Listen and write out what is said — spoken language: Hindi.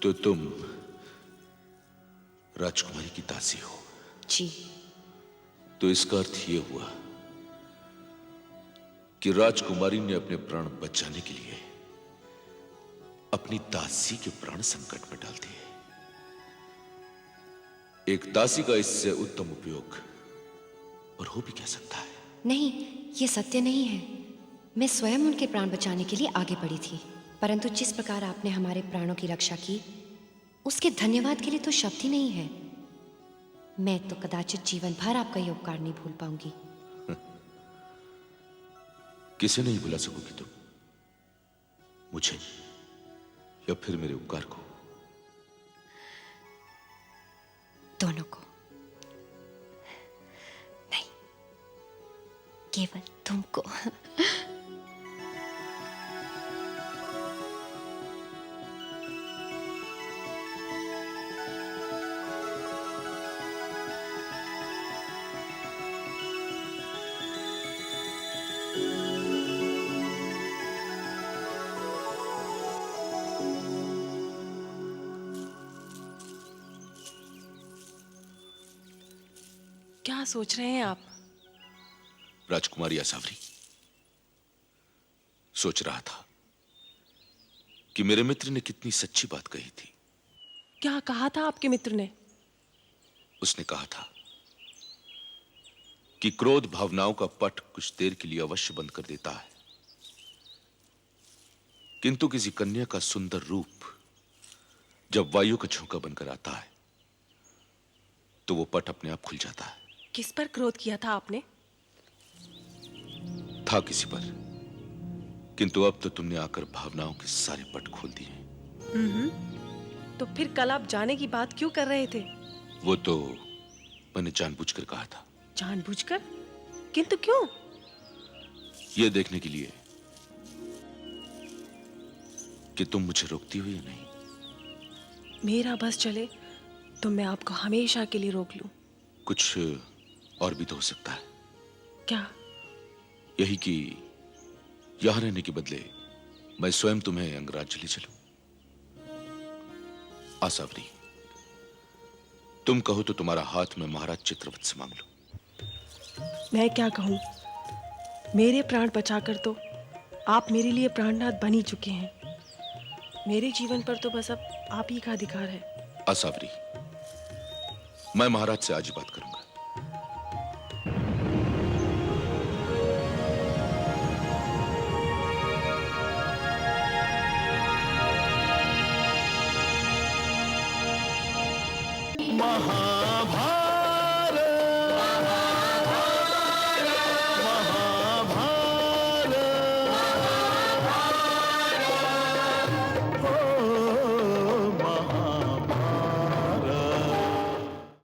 तो तुम राजकुमारी की दासी हो? जी। तो इसका अर्थ यह हुआ कि राजकुमारी ने अपने प्राण बचाने के लिए अपनी दासी के प्राण संकट में डाल दिए। एक दासी का इससे उत्तम उपयोग और हो भी क्या सकता है? नहीं, ये सत्य नहीं है। मैं स्वयं उनके प्राण बचाने के लिए आगे बढ़ी थी, परंतु जिस प्रकार आपने हमारे प्राणों की रक्षा की, उसके धन्यवाद के लिए तो शब्द ही नहीं है। मैं तो कदाचित जीवन भर आपका ये उपकार नहीं भूल पाऊंगी। किसे नहीं भुला सकोगी तुम? मुझे या फिर मेरे उपकार को? दोनों को नहीं, केवल तुमको। क्या सोच रहे हैं आप? राजकुमारी आसावरी, सोच रहा था कि मेरे मित्र ने कितनी सच्ची बात कही थी। क्या कहा था आपके मित्र ने? उसने कहा था कि क्रोध भावनाओं का पट कुछ देर के लिए अवश्य बंद कर देता है, किंतु किसी कन्या का सुंदर रूप जब वायु का झोंका बनकर आता है तो वो पट अपने आप खुल जाता है। किस पर क्रोध किया था आपने? था किसी पर, किंतु अब तो तुमने आकर भावनाओं के सारे पट खोल दिए। तो फिर कल आप जाने की बात क्यों कर रहे थे? वो तो मैंने जानबूझकर कहा था। जानबूझकर? किंतु क्यों? यह देखने के लिए कि तुम मुझे रोकती हो या नहीं। मेरा बस चले तो मैं आपको हमेशा के लिए रोक लूं। कुछ और भी तो हो सकता है। क्या? यही कि यहां रहने के बदले मैं स्वयं तुम्हें अंगराज्य ले चलूं। आसावरी, तुम कहो तो तुम्हारा हाथ में महाराज चित्रवत से मांग लो। मैं क्या कहूं? मेरे प्राण बचाकर तो आप मेरे लिए प्राणनाथ बन ही चुके हैं। मेरे जीवन पर तो बस अब आप ही का अधिकार है। आसावरी, मैं महाराज से आज ही बात करूंगा। महा